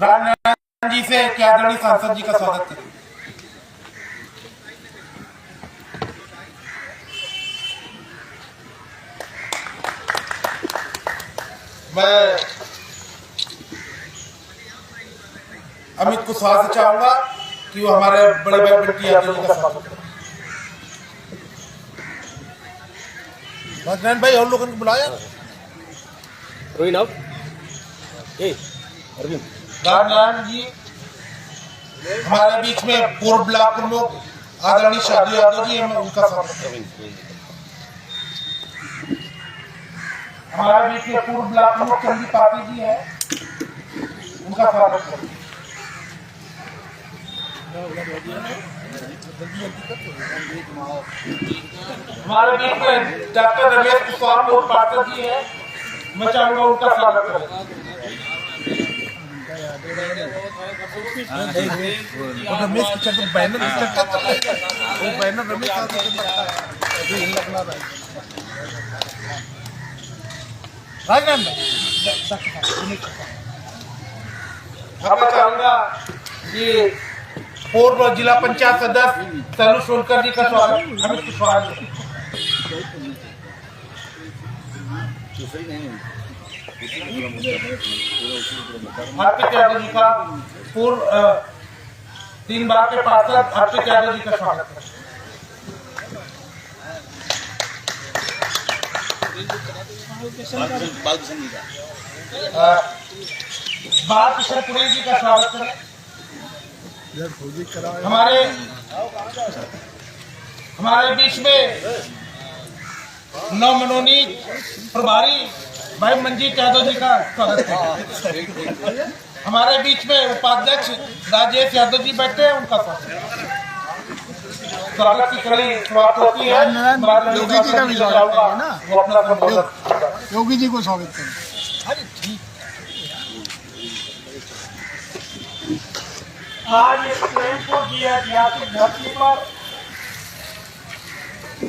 राजनारायण जी से क्या आदरणीय सांसद जी का स्वागत करें। मैं अमित कुशवाहा से चाहूंगा कि वो हमारे बड़े भाई बंटी यादव जी का स्वागत करें। राजनारायण भाई और लोगों ने बुलाया। राजनारायण जी हमारे बीच में पूर्व ब्लॉक प्रमुख आदरणीय शादी यादव जी, हम उनका स्वागत करें। हमारे बीच में पूर्व ब्लॉक प्रमुख चंदी पाटिल जी है, उनका स्वागत करें। हमारे बीच में डॉक्टर रमेश कुशवाहा पाठक जी है, मैं चाहूंगा उनका स्वागत करें। रमेश बैनर रमेश मैं चाहूंगा कि पूर्व जिला पंचायत सदस्य सलू सोनकर जी का स्वागत अमित कुशवाहा जी। अर्पित यादव जी का पूर्व 3 बार के पार्षद अर्पित यादव जी का स्वागत है। बालकिशन पुरी जी का स्वागत करें। हमारे बीच में नवमनोनीत प्रभारी भाई मंजीत यादव जी का स्वागत है। हमारे बीच में उपाध्यक्ष राजेश यादव जी बैठे हैं, उनका स्वागत की कड़ी समाप्त होती है। योगी जी का भी स्वागत करेंगे ना, वो अपना संबोधन योगी जी को स्वागत करें। अरे ठीक। आज इस प्रेमपुर की ऐतिहासिक धरती पर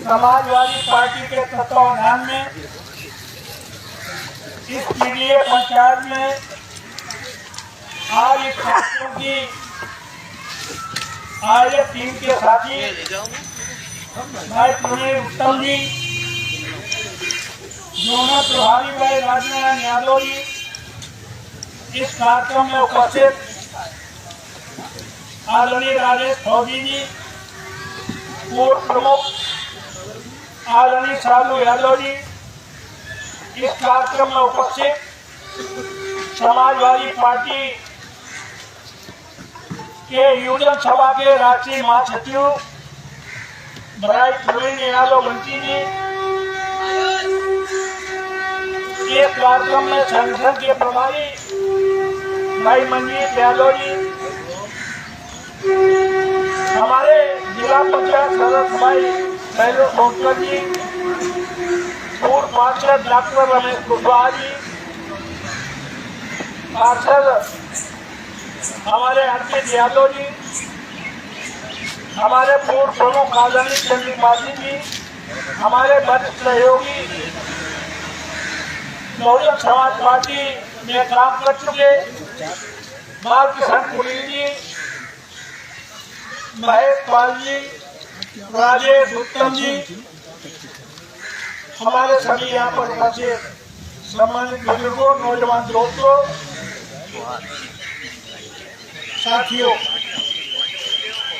समाजवादी पार्टी के तत्वावधान में इस पीडीए पंचायत में आज इस छात्रों की आयोजक टीम के साथी भाई पुणे उत्तम जी, जोनल प्रभारी भाई राजनारायण यादव जी, इस कार्यक्रम में उपस्थित आदरणीय राजेश फौजी जी, पूर्व प्रमुख आदरणीय शालू यादव जी, इस कार्यक्रम में उपस्थित समाजवादी पार्टी के युवजन सभा के राष्ट्रीय महासचिव भाई प्रवीण यादव बंटी जी, इस कार्यक्रम में संगठन के प्रभारी भाई मंजीत यादव जी, हमारे जिला पंचायत सदस्य भाई सैलू सोनकर जी, पूर्व पार्षद डॉक्टर रमेश कुशवाहा जी, पार्षद हमारे अर्पित यादव जी, हमारे पूर्व प्रमुख आदरणीय चंदी पाटिल जी, हमारे वरिष्ठ सहयोगी बहुजन समाज पार्टी में काम कर चुके बालकिशन पुरी जी, महेश पाल जी, राजेश उत्तम जी, हमारे सभी यहाँ पर उपस्थित सम्मानित बुजुर्गों, नौजवान दोस्तों, साथियों,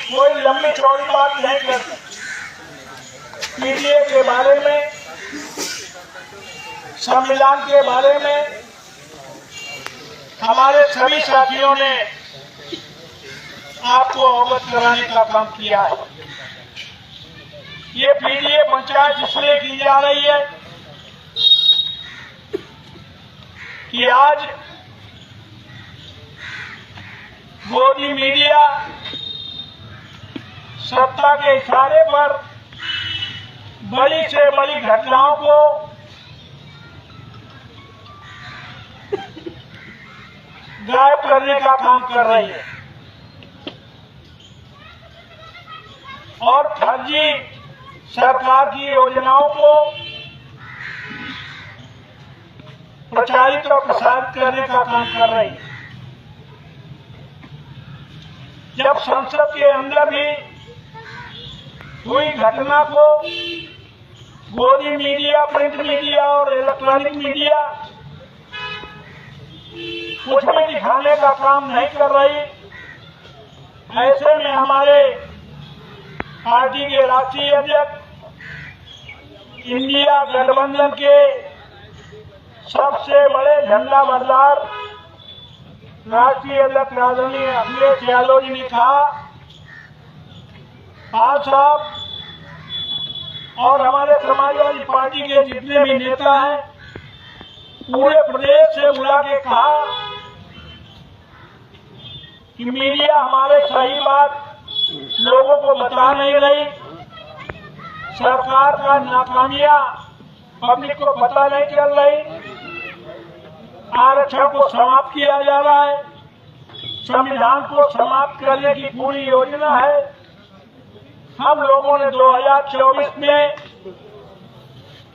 कोई लंबी चौड़ी बात नहीं करता। पीडीए के बारे में, संविधान के बारे में हमारे सभी साथियों ने आपको अवगत कराने का काम किया है। ये पीडीए पंचायत इसलिए की जा रही है कि आज मोदी मीडिया सत्ता के इशारे पर बड़ी से बड़ी घटनाओं को गायब करने का काम कर रही है और फर्जी सरकार की योजनाओं को प्रचारित और प्रसारित करने का काम कर रही है। जब संसद के अंदर भी हुई घटना को गोदी मीडिया, प्रिंट मीडिया और इलेक्ट्रॉनिक मीडिया कुछ भी दिखाने का काम नहीं कर रही। ऐसे में हमारे पार्टी के राष्ट्रीय अध्यक्ष, इंडिया गठबंधन के सबसे बड़े झंडा बरदार राष्ट्रीय अध्यक्ष आदरणीय अखिलेश यादव जी ने कहा, पाल साहब और हमारे समाजवादी पार्टी के जितने भी नेता हैं, पूरे प्रदेश से बुला के कहा कि मीडिया हमारे सही बात लोगों को बता नहीं रही, सरकार का नाकामियां पब्लिक को पता नहीं चल रही, आरक्षण को समाप्त किया जा रहा है, संविधान को समाप्त करने की पूरी योजना है। हम लोगों ने 2024 में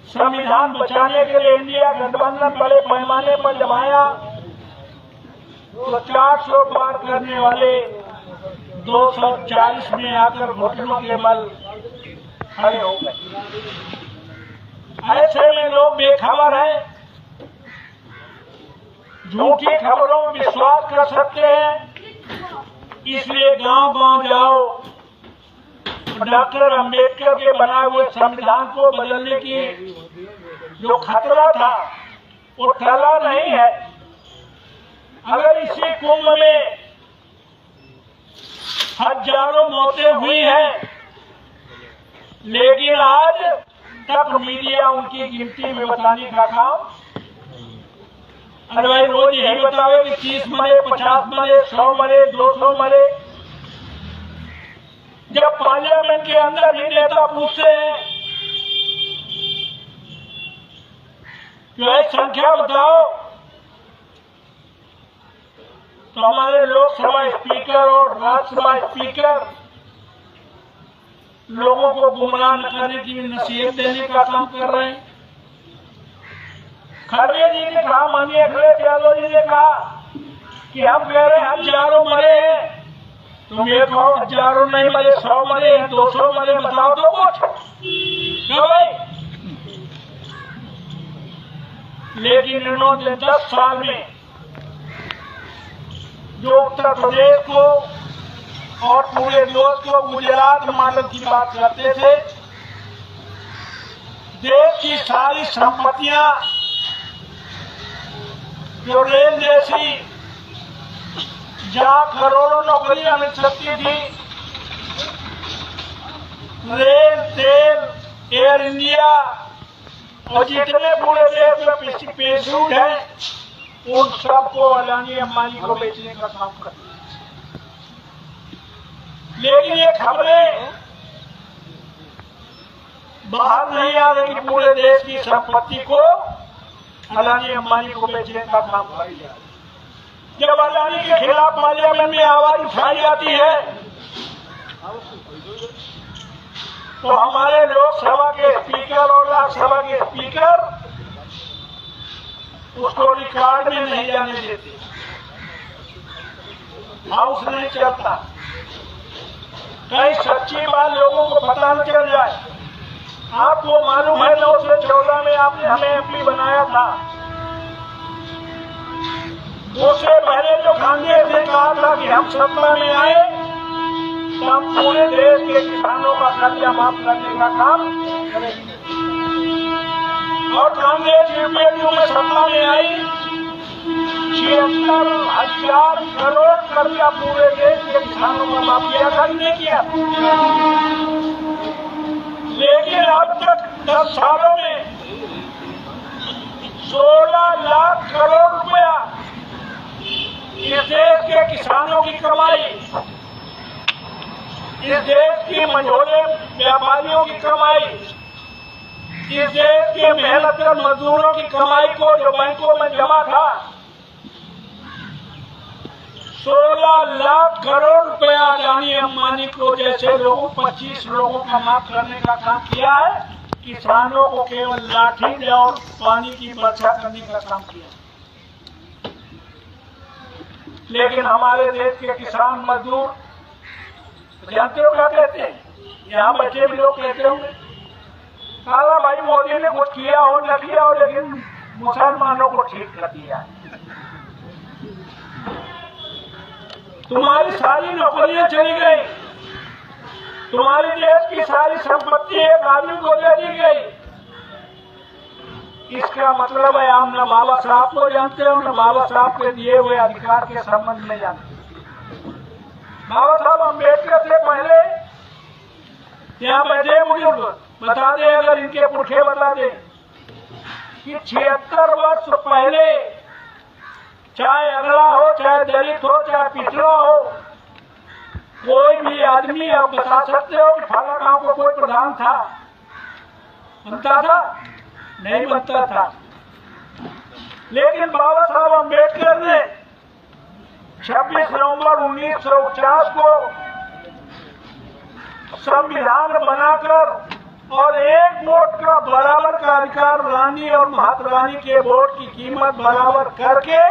संविधान बचाने के लिए इंडिया गठबंधन बड़े पैमाने पर जमाया तो 400 पार करने वाले 240 में आकर घुटनों के बल खड़े हो गए। ऐसे में लोग बेखबर हैं, झूठी खबरों में विश्वास कर सकते हैं। इसलिए गांव-गांव जाओ, डॉक्टर अंबेडकर के बनाए हुए संविधान को बदलने की जो खतरा था वो टला नहीं है। अगर इसी कुंभ में हजारों मौतें हुई हैं, लेकिन आज तक मीडिया उनकी गिनती में बताने का काम, अरे भाई रोज यही बतावे कि 30 मरे, 50 मरे, 100 मरे, 200 मरे। जब पार्लियामेंट के अंदर भी नेता पूछते हैं कि भाई संख्या बताओ, तो हमारे लोकसभा स्पीकर और राज्यसभा स्पीकर लोगों को गुमराह न करने की नसीहत देने का काम कर रहे हैं। खड़गे जी ने कहा, माननीय अखिलेश यादव जी ने कहा कि हम कह रहे हैं हजारों मरे हैं, तुम ये कहो हजारों नहीं मरे, 100 मरे, 200 मरे, बताओ तो कुछ क्या भाई। लेकिन इन्होंने 10 साल में जो उत्तर प्रदेश को और पूरे देश को गुजरात मॉडल की बात करते थे, देश की सारी संपत्तियां जो रेल जैसी जहां करोड़ों नौकरियां मिल सकती थी, रेल, तेल, एयर इंडिया और जितने पूरे देश में पैसेंजर हैं, उन सबको अडानी अंबानी को बेचने का काम कर दिया। लेकिन ये खबरें बाहर नहीं आ रही कि पूरे देश की संपत्ति को अडानी अंबानी को बेचने का काम कर दिया। जब अडानी के खिलाफ पार्लियामेंट में आवाज उठाई जाती है तो हमारे लोकसभा के स्पीकर और राज्यसभा के स्पीकर उसको रिकॉर्ड में नहीं जाने देते, हाउस नहीं चलता, कहीं सच्ची बात लोगों को पता न चल जाए। आपको मालूम है 9 से 14 में आपने हमें एमपी बनाया था, उससे पहले जो कांग्रेस ने कहा था कि हम सत्ता में आए तो हम पूरे देश के किसानों का कर्जा माफ करने का काम करेंगे। और कांग्रेस यूपीए में सत्ता में आई, 76,000 करोड़ कर्जा पूरे देश के किसानों का माफ किया था, नहीं किया। लेकिन अब तक 10 सालों में 16 लाख करोड़ रुपया इस देश के किसानों की कमाई, इस देश के मझोले व्यापारियों की कमाई, इस देश के मेहनतकश मजदूरों की कमाई को जो बैंकों में जमा था, 16 लाख करोड़ रुपया अडानी अंबानी को जैसे लोगों 25 लोगों का माफ करने का काम किया है। किसानों को केवल लाठी और पानी की वर्षा करने का काम किया। लेकिन हमारे देश के किसान मजदूर जानते हो क्या कहते हैं? यहाँ बच्चे भी लोग कहते होंगे साला भाई मोदी ने कुछ किया हो न किया हो, लेकिन मुसलमानों को ठीक कर दिया। तुम्हारी सारी नौकरियां चली गई, तुम्हारे देश की सारी संपत्ति एक आदमी को दे दी गई। इसका मतलब है हम न बाबा साहब को जानते हो, न बाबा साहब के दिए हुए अधिकार के संबंध में जानते। बाबा साहब अम्बेडकर से पहले यहाँ बैठे बुजुर्ग बता दे, अगर इनके पुरखे बता दे कि 76 वर्ष पहले चाहे अगला हो, चाहे दलित हो, चाहे पिछड़ा हो, कोई भी आदमी आप बता सकते हो कि फला गांव को कोई प्रधान था? बनता था? नहीं बनता था। लेकिन बाबा साहब अम्बेडकर ने 26 नवंबर 1949 को संविधान बनाकर और एक वोट का बराबर का अधिकार रानी और महात्मा गांधी के वोट की कीमत बराबर करके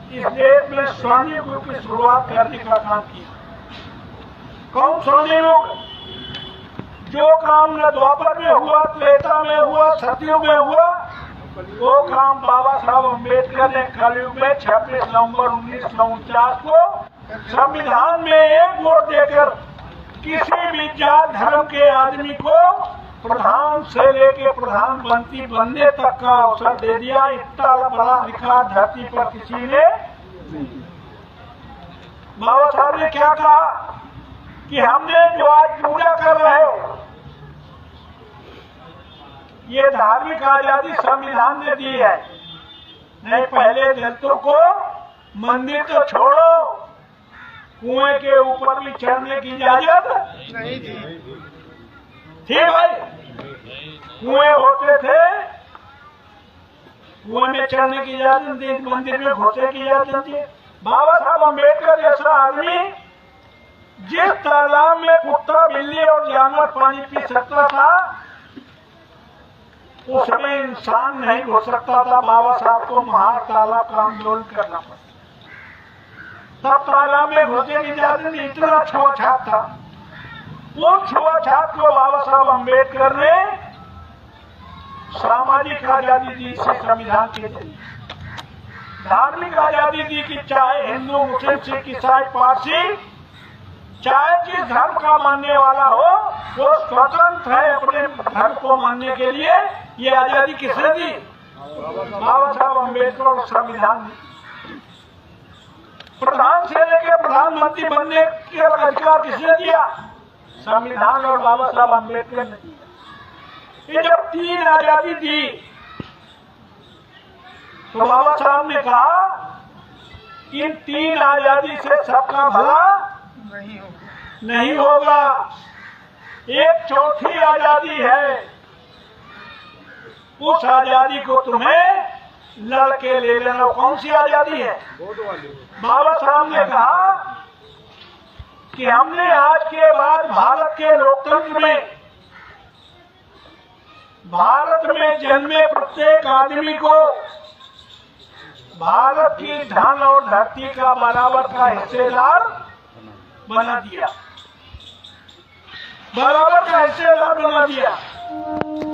इस देश में स्वर्णिम युग की शुरुआत करने का काम किया। कौन स्वर्णिम युग? जो काम न द्वापर में हुआ, त्रेता में हुआ, सतयुग में हुआ, वो काम बाबा साहब अम्बेडकर ने कलयुग में 26 नवंबर 1949 को संविधान में एक वोट देकर किसी भी जात धर्म के आदमी को प्रधान से लेके प्रधानमंत्री बनने तक का अवसर दे दिया। इतना बड़ा अधिकार धरती पर किसी ने। बाबा साहब ने क्या कहा कि हमने जो आज पूजा कर रहे हो, ये धार्मिक आजादी संविधान ने दी है। नहीं, पहले दलितों को मंदिर तो छोड़ो, कुएं के ऊपर भी चढ़ने की इजाजत नहीं थी भाई। कुएं होते थे, कुएं में चढ़ने की इजाजत नहीं थी, मंदिर में घुसने की इजाजत नहीं थी। बाबा साहब अम्बेडकर जैसा आदमी जिस तालाब में कुत्ता, बिल्ली और जानवर पानी पी सकता था, उसमें इंसान नहीं घुस सकता था। बाबा साहब को महार तालाब का आंदोलन करना पड़ा। तब तालाब में घुसने की इजाजत नहीं, इतना छुआछात था। वो छुआछात को बाबा साहब अम्बेडकर ने सामाजिक आजादी दी से संविधान के जरिए। धार्मिक आजादी दी कि चाहे हिंदू, मुस्लिम, सिख, ईसाई, पारसी, चाहे जिस धर्म का मानने वाला हो, वो स्वतंत्र है अपने धर्म को मानने के लिए। ये आजादी किसने दी? बाबा साहब अम्बेडकर और संविधान। प्रधान से लेकर प्रधानमंत्री बनने का अधिकार किसने दिया? संविधान और बाबा साहब अम्बेडकर ने दिया। ये जब 3 आजादी दी तो बाबा साहब ने कहा इन 3 आजादी से सबका भला नहीं होगा। एक चौथी आजादी है, उस आजादी को तुम्हें लड़के ले लेना। कौन सी आजादी है? बाबा साहब ने कहा कि हमने आज के बाद भारत के लोकतंत्र में, भारत में जन्मे प्रत्येक आदमी को भारत की धन और धरती का बराबर का हिस्सेदार बना दिया, बराबर का हिस्सेदार बना दिया।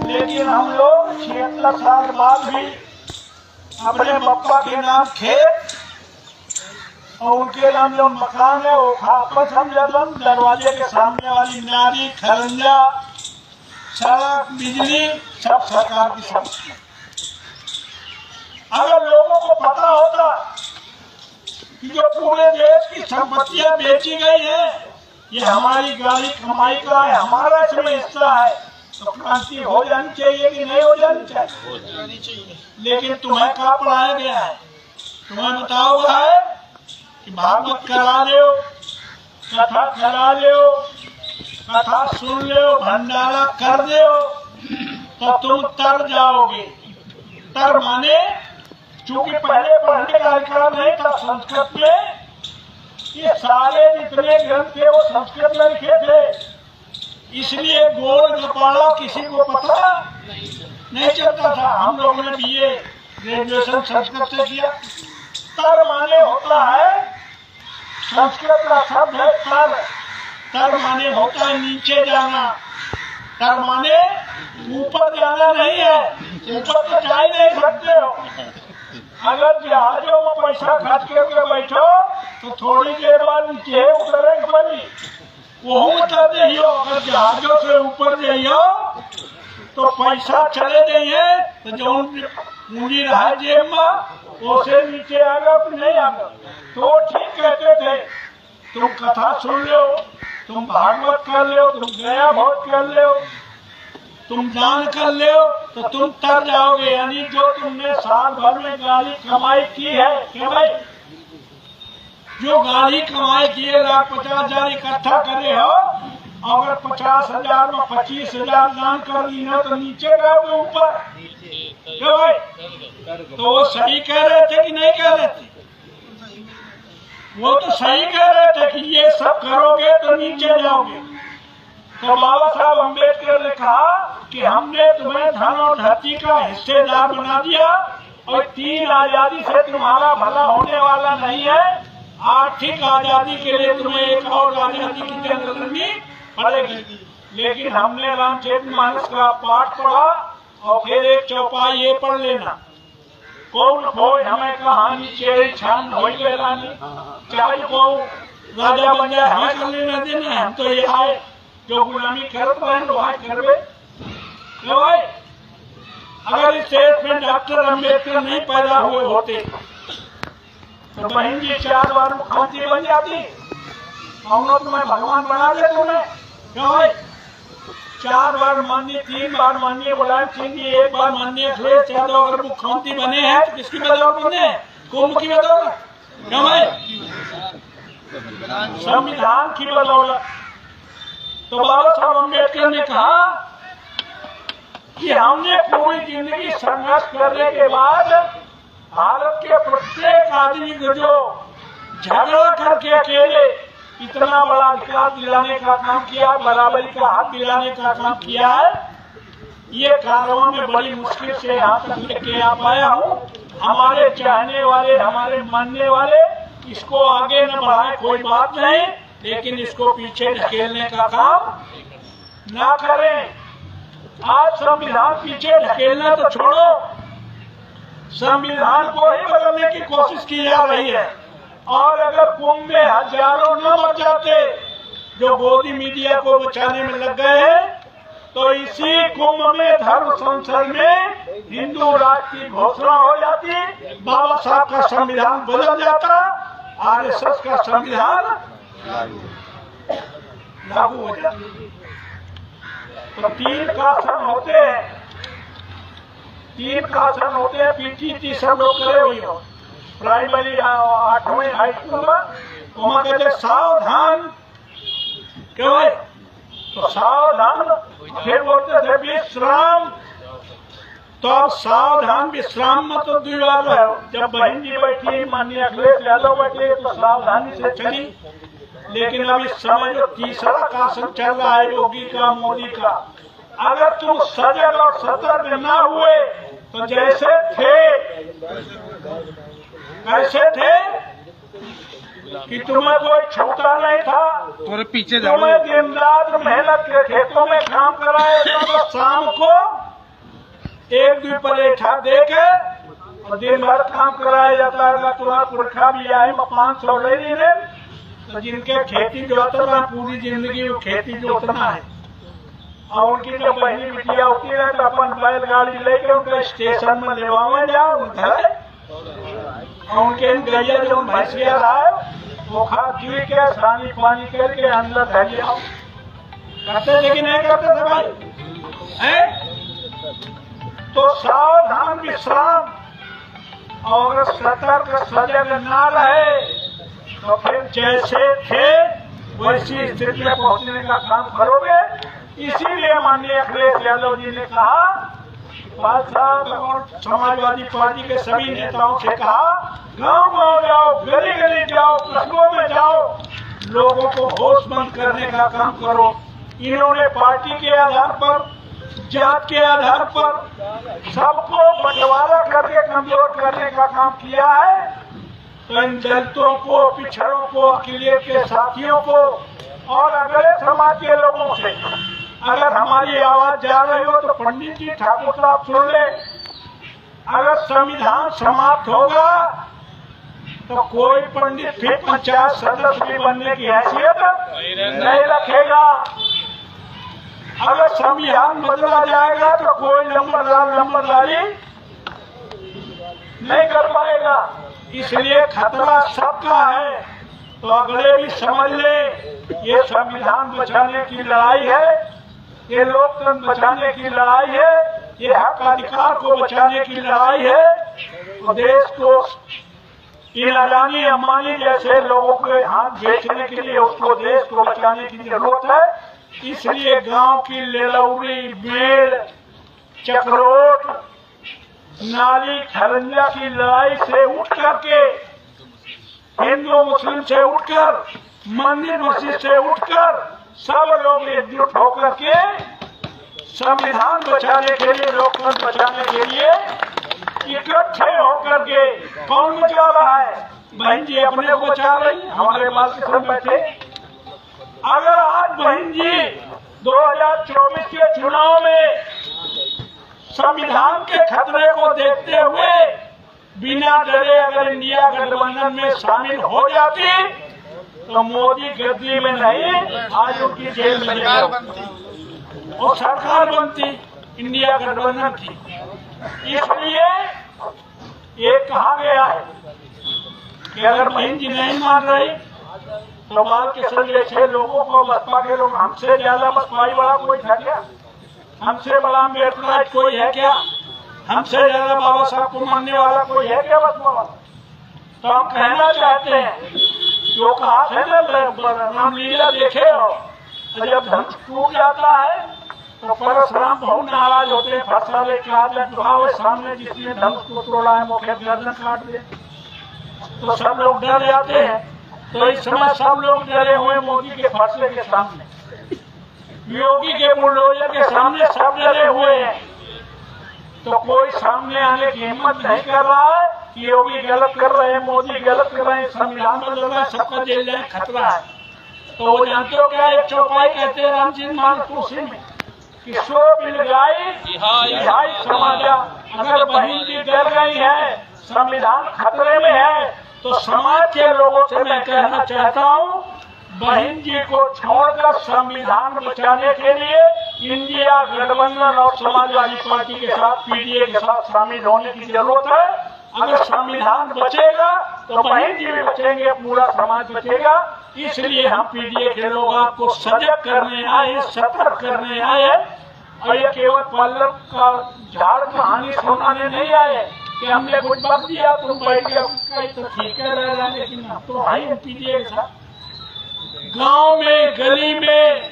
लेकिन हम लोग 76 साल बाद भी अपने पप्पा के नाम खेत और उनके नाम जो मकान है वो वापस हम जब दरवाजे के सामने वाली नाली, खरंजा, सड़क, बिजली सब सरकार की संपत्ति। अगर लोगों को पता होता कि जो पूरे देश की संपत्तियां बेची गई है, ये हमारी गाड़ी कमाई का है, हमारा इसमें हिस्सा है, तो क्रांति हो जानी चाहिए कि नहीं हो जानी चाहिए? लेकिन तुम्हें क्या पढ़ाया गया है? तुम्हें बताओ है कि भागवत करा लो, कथा करा लो, कथा सुन लो, भंडारा कर दो, तो तुम तर जाओगे। तर माने चूंकि पहले पढ़ने का अधिकार नहीं था संस्कृत में, ये सारे जितने ग्रंथ थे वो संस्कृत में लिखे थे, इसलिए गोल गपाड़ा किसी को पता नहीं चलता था। हम लोगों ने BA ग्रेजुएशन संस्कृत से किया। तर माने होता है, संस्कृत का शब्द है तर, तर माने होता है नीचे जाना, तर माने ऊपर जाना नहीं है। ऊपर तो जा ही नहीं सकते हो। अगर जहाजों में पैसा खर्च करके बैठो तो थोड़ी देर बाद नीचे उतरेंगे बनी, वो उतर जाइयो। अगर जहाजों से ऊपर जाइयो तो पैसा चले जाइए तो जो पूंजी रहा जेब में उसे नीचे आगा कि नहीं आगा। तो ठीक कहते थे, तुम कथा सुन लो, तुम भागवत कर लो, तुम गया बहुत कर लो, तुम दान कर लो तो तुम तर जाओगे। यानी जो तुमने साल भर में गाली कमाई की है, क्या भाई, जो गाली कमाई की है 1,50,000 इकट्ठा करे हो, अगर 50,000 में 25,000 दान कर दी ना तो नीचे जाओगे ऊपर, क्या भाई। तो वो सही कह रहे थे कि नहीं कह रहे थे? वो तो सही कह रहे थे कि ये सब करोगे तो नीचे जाओगे। तो बाबा साहब अम्बेडकर ने कहा कि हमने तुम्हें धन और धरती का हिस्सेदार बना दिया और 3 आजादी से तुम्हारा भला होने वाला नहीं है। आर्थिक आजादी के लिए तुम्हें एक और आजादी की जंग लड़नी पड़ेगी। लेकिन हमने रामचरितमानस का पाठ पढ़ा और फिर एक चौपाई ये पढ़ लेना, कौन खोज हमें कहानी चेरी छान हो रानी, चाहे को राजा बन जाए हमें कर लेना देना। हम तो ये आए जो गुलामी कर रहे हैं वहाँ करवे। भाई अगर इस देश में डॉक्टर अम्बेडकर नहीं पैदा हुए होते तो बहन जी 4 बार मुख्यमंत्री बन जाती, और तुम्हें भगवान बना दे तुम्हें। क्यों भाई 4 बार माननीय, 3 बार माननीय मुलायम सिंह जी, 1 बार माननीय अखिलेश यादव अगर मुख्यमंत्री बने हैं तो किसकी बदौलत बने? कुंभ की बदौलत। क्यों भाई? संविधान की बदौलत। तो बाबा साहब अम्बेडकर ने कहा कि हमने पूरी जिंदगी संघर्ष करने के बाद भारत के प्रत्येक आदमी को जो झगड़ा करके अकेले इतना बड़ा अधिकार दिलाने का काम किया, बराबरी का हक दिलाने का काम किया है, ये कारवां में बड़ी मुश्किल से यहाँ तक लेके आ पाया हूँ। हमारे चाहने वाले, हमारे मानने वाले इसको आगे न बढ़ाए कोई बात नहीं, लेकिन इसको पीछे ढकेलने का काम ना करें। आज संविधान पीछे ढकेलना तो छोड़ो, संविधान को ही बदलने की कोशिश की जा रही है। और अगर कुंभ में हजारों न मर जाते जो गोदी मीडिया को बचाने में लग गए हैं, तो इसी कुंभ में धर्म संसद में हिंदू राष्ट्र की घोषणा हो जाती, बाबा साहब का संविधान बदल जाता, आरएसएस का संविधान लागू हो जाता। तो 3 शासन होते हैं, 3 शासन होते हैं। पीटीटी सब लोग करे हुई हो, प्राइमरी 8वीं हाई स्कूल में वहाँ कहते सावधान। क्यों भाई? तो सावधान, फिर बोलते थे विश्राम। तो अब सावधान विश्राम में तो द्विवाद है। जब बहन जी बैठी, माननीय अखिलेश यादव बैठे तो सावधानी से चली, लेकिन अब इस समय जो तीसरा शासन चल रहा है योगी का, मोदी का, अगर तुम सजग और सतर्क न हुए तो जैसे थे कैसे थे कि तुम्हें कोई छूटा नहीं था, थोड़े पीछे जाओ। तुम्हें दिन रात मेहनत के खेतों में काम कराए तो शाम को 1-2 पलेठा देके और दिन भर काम कराया जाता है। तुम्हारा पुरखा भी आए 500 ले रहे, तो जिनके खेती जोतना पूरी जिंदगी वो खेती जोतना है, और उनकी जो पहली बिटिया होती है तो अपन बैलगाड़ी लेके उनका स्टेशन में लेवावे जाओ उधर, और उनके गैया जो भैंसिया रहा वो खा पी के सानी पानी करके अंदर धर आओ। करते थे कि नहीं करते थे भाई? है तो सावधान विश्राम और सतर्क सजग ना रहे तो फिर जैसे थे वैसी स्थिति में पहुंचने का काम करोगे। इसीलिए माननीय अखिलेश यादव जी ने कहा, साहब और समाजवादी पार्टी के सभी नेताओं से कहा, गांव-गांव जाओ, गली-गली जाओ, कस्बों में जाओ, लोगों को होशमंद करने का काम करो। इन्होंने पार्टी के आधार पर, जात के आधार पर सबको बंटवारा करके कमजोर करने का काम किया है। तो इन दलितों को, पिछड़ों को, अखिलेश के साथियों को और अगले समाज के लोगों से अगर हमारी आवाज जा रही हो तो पंडित जी ठाकुर साहब सुन ले, अगर संविधान समाप्त होगा तो कोई पंडित फिर पंचायत सदस्य बनने की हैसियत नहीं रखेगा। अगर संविधान बदला जाएगा तो कोई नंबरदारी नहीं कर पाएगा। इसलिए खतरा सबका है, तो अगले भी समझ ले ये संविधान बचाने की लड़ाई है, ये लोकतंत्र बचाने की लड़ाई है, ये हक अधिकार को बचाने की लड़ाई है। तो देश को इन अडानी अंबानी जैसे लोगों के हाथ बेचने के लिए उसको देश को बचाने की जरूरत है। इसलिए गांव की लेलौरी, मेड़, चक्रोट, नाली खरंजा की लड़ाई से उठ करके, हिंदू मुस्लिम से उठकर, मंदिर मस्जिद से उठकर सब लोग एकजुट होकर के संविधान बचाने के लिए, लोकतंत्र बचाने के लिए इकट्ठे होकर के कौन बचा रहा है? बहन जी अपने को बचा रही, हमारे पास सब बैठे। अगर आज बहन जी 2024 के चुनाव में संविधान के खतरे को देखते हुए बिना डरे अगर इंडिया गठबंधन में शामिल हो जाती तो मोदी गद्दी में नहीं, आज उनकी जेल में और सरकार बनती इंडिया गठबंधन की। इसलिए ये कहा गया है कि अगर बहन जी नहीं मान रही तो बाल किशन जैसे लोगों को, बसपा के लोग, हमसे ज्यादा बसपाई वाला कोई था क्या? हमसे बड़ा अम्बेडकर कोई है क्या? हमसे ज्यादा बाबा साहब को मानने वाला कोई है क्या बसपा वाला? तो हम कहना चाहते हैं जो कहा है ना, रामलीला देखे हो, जब धनुष टूट जाता है तो परशुराम बहुत नाराज होते हैं, फरसा लेके हाथ लटकाओ सामने जिसने धनुष को तोड़ा है मुख्य गर्दन काट दे, तो सब लोग डर जाते हैं। तो इस समय सब लोग डरे हुए मोदी के फरसे के सामने, योगी के बुलडोजर के सामने सब डरे हुए हैं। तो कोई सामने आने की हिम्मत नहीं कर रहा है कि योगी गलत कर रहे हैं, मोदी गलत कर रहे हैं, संविधान बदल रहा है, सबका जेल जाए खतरा है। तो वो जानते हो क्या एक चौपाई कहते हैं रामचंद्र मानस कुर्सी में कि सो मिल गई रिहाई समाजा। अगर बहन जी डर गई है, संविधान खतरे में है, तो समाज के लोगों से मैं कहना चाहता हूँ बहन जी को छोड़कर संविधान बचाने के लिए इंडिया गठबंधन और समाजवादी पार्टी के साथ, पीडीए के साथ शामिल होने की जरूरत है। अगर संविधान बचेगा तो बहन जी भी बचेंगे, पूरा समाज बचेगा। इसलिए हम पीडीए के लोग आपको सजग करने आए, सतर्क करने आए, और ये केवल पल्लव का झाड़ कहानी सुनाने नहीं आए कि हमने कुछ बक दिया तुम बैठ गए तो ठीक है रह रहा, लेकिन तो भाई पीडीए के साथ गांव में, गली में,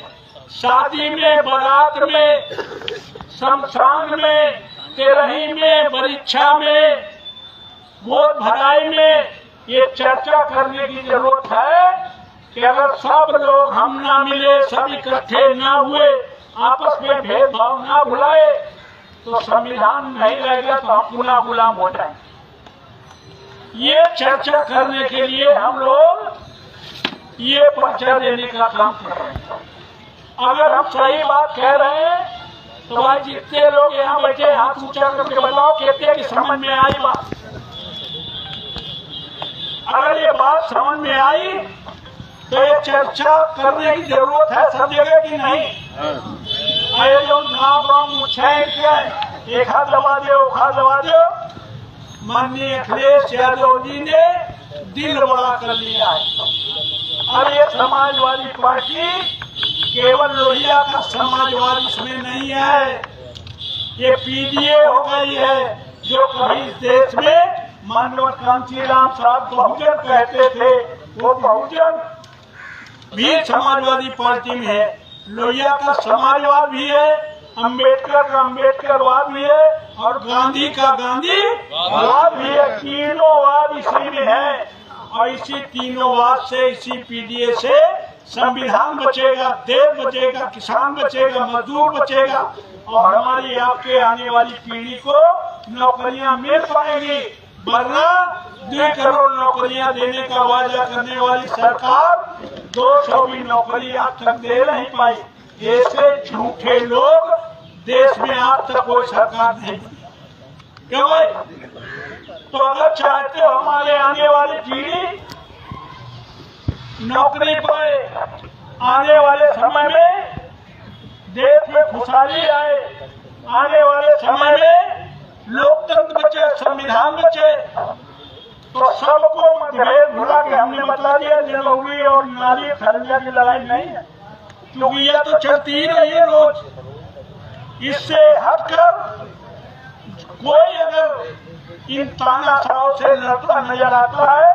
शादी में, बारात में, शमशान में, तेरही में, परीक्षा में, वोट भराई में ये चर्चा करने की जरूरत है कि अगर सब लोग हम ना मिले, सब इकट्ठे ना हुए, आपस में भेदभाव ना भुलाए तो संविधान नहीं रहेगा, तो हम पुनः गुलाम हो जाएंगे। ये चर्चा करने के लिए हम लोग ये पर्चा देने का काम कर रहे हैं। अगर हम सही बात कह रहे हैं तो भाई जितने लोग यहाँ बैठे हाथ ऊंचा करके बताओ कहते कि समझ में आई बात। अगर ये बात समझ में आई तो ये चर्चा करने की जरूरत है सब जगह की नहीं। अरे जो गाँव मुछाए क्या एक हाथ दबा दो, हाथ दबा दो। माननीय अखिलेश यादव जी ने दिल बड़ा कर लिया है। और ये समाजवादी पार्टी केवल लोहिया का समाजवाद इसमें नहीं है, ये पीडीए हो गई है, जो कभी इस देश में माननीय कांचीराम साहब बहुजन कहते थे, वो बहुजन भी समाजवादी पार्टी में है। लोहिया का समाजवाद भी है, अंबेडकर का अंबेडकरवाद भी है, और गांधी का गांधीवाद भी है। तीनों वाद इसी में है, और इसी तीनों वाद से, इसी पीडीए से संविधान बचेगा, देश बचेगा, किसान बचेगा, मजदूर बचेगा, और हमारी आपके आने वाली पीढ़ी को नौकरियां मिल पाएंगी। वरना 2 करोड़ नौकरियां देने का वादा करने वाली सरकार 200 भी नौकरी आज तक दे नहीं पाई। ऐसे झूठे लोग देश में आज तक कोई सरकार नहीं। क्यों भाई? तो अगर चाहते हो हमारे आने वाली पीढ़ी नौकरी पाए, आने वाले समय में देश में खुशहाली आए, आने वाले समय में लोकतंत्र बचे, संविधान बचे, तो सबको मतभेद भुला के हमने बता दिया जलौरी और नाली खरंजा की लड़ाई नहीं है, क्योंकि यह तो चलती ही रही है रोज। इससे हटकर कोई अगर इन तानाशाहों से लड़ता नजर आता है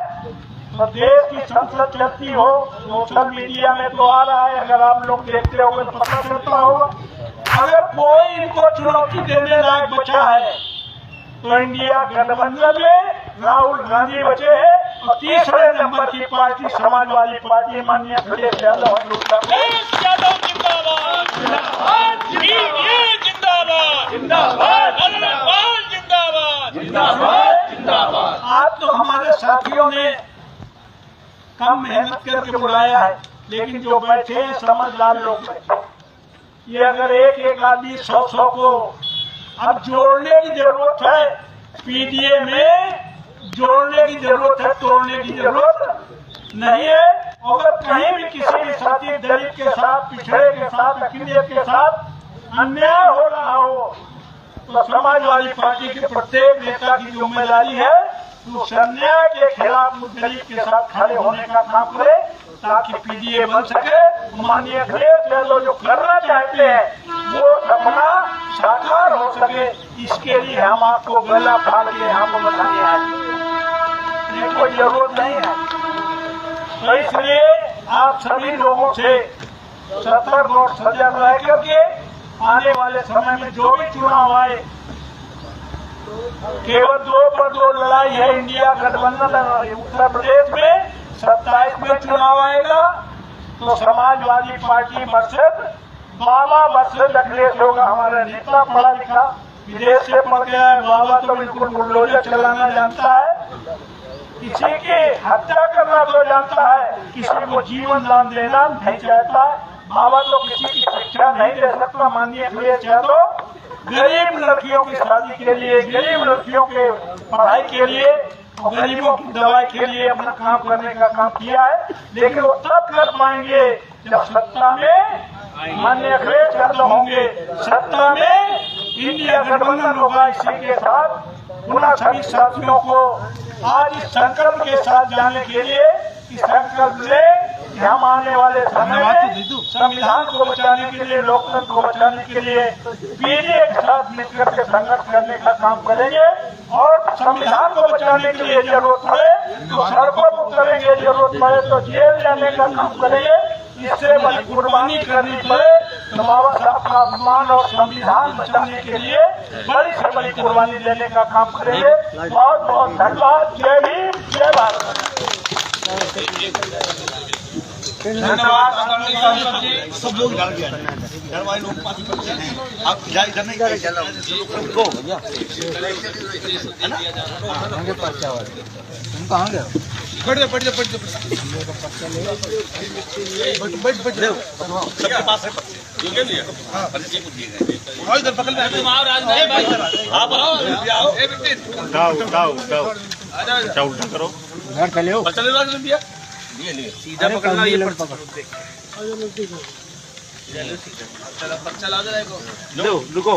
तो देश की संसद चलती हो, सोशल मीडिया में तो आ रहा है, अगर आप लोग देखते हो तो पता चलता होगा। अगर कोई इनको चुनौती देने लायक बचा है तो इंडिया गठबंधन में राहुल गांधी बचे हैं और तीसरे नंबर की पार्टी समाजवादी पार्टी माननीय अखिलेश यादव जिंदाबाद। आज तो हमारे साथियों ने कम मेहनत करके बुलाया है, लेकिन जो बैठे हैं समझदार लोग बैठे। ये अगर एक आदमी 100 को अब जोड़ने की जरूरत है, पीडीए में जोड़ने की जरूरत है, तोड़ने की जरूरत नहीं है। अगर कहीं भी किसी भी साथी दलित के साथ, पिछड़े के साथ, अखिलेश के साथ अन्याय हो रहा हो तो समाजवादी पार्टी के प्रत्येक नेता की जिम्मेदारी है तो अन्याय के खिलाफ दलित के साथ खड़े होने का काम करे ताकि पीडीए बन सके। माननीय अखिलेश यादव जो करना चाहते हैं वो सपना साकार हो सके, इसके लिए हम आपको गला फाड़ के आपको बताने आए, ये कोई जरूरत नहीं है। तो इसलिए आप सभी लोगों से सतर्क और सजग रह करके आने वाले समय में जो भी चुनाव आए, केवल 2 पर 2 लड़ाई है इंडिया गठबंधन। उत्तर प्रदेश में 27 में चुनाव आएगा तो समाजवादी पार्टी वर्सेस बाबा वर्सेस अखिलेश होगा। हमारा नेता पढ़ा लिखा विदेश से पढ़ गया है, बाबा तो बिल्कुल बुलडोजर चलाना जानता है, किसी की हत्या करना तो जानता है, किसी को जीवन दान देना नहीं चाहता है। बाबा तो किसी की शिक्षा नहीं दे सकता। माननीय अखिलेश यादव गरीब लड़कियों की शादी के लिए, गरीब लड़कियों के पढ़ाई के लिए, गरीबों की दवाई के लिए अपना काम करने का काम किया है, लेकिन वो तब कर पाएंगे जब सत्ता में माननीय अखिलेश यादव होंगे, सत्ता में इंडिया गठबंधन होगा। इसी के साथ उन सभी साथियों को आज इस संकल्प के साथ जाने के लिए इस संकल्प ले कि हम आने वाले समय में संविधान को बचाने के लिए, लोकतंत्र को बचाने के लिए पीडीए के साथ मिलकर के संघर्ष करने का काम करेंगे और संविधान को बचाने के लिए जरूरत पड़े तो सड़कों पर उतरेंगे, जरूरत पड़े तो जेल जाने का काम करेंगे। इससे बड़ी कुर्बानी करनी पड़े तो बाबा साहब का अपमान और संविधान बचाने के लिए बड़ी से बड़ी कुर्बानी देने का काम करेंगे। बहुत बहुत धन्यवाद। जय भीम, जय भारत। धन्यवाद आदरणीय सांसद जी। सब लोग डाल गया घर वाले लोग पास आप इधर नहीं को तुम कहाँ गए? बैठ जा सबके पास है हाँ इधर बगल में उल्टा करो घर चले हो? सीधा पकड़ना, ये रुको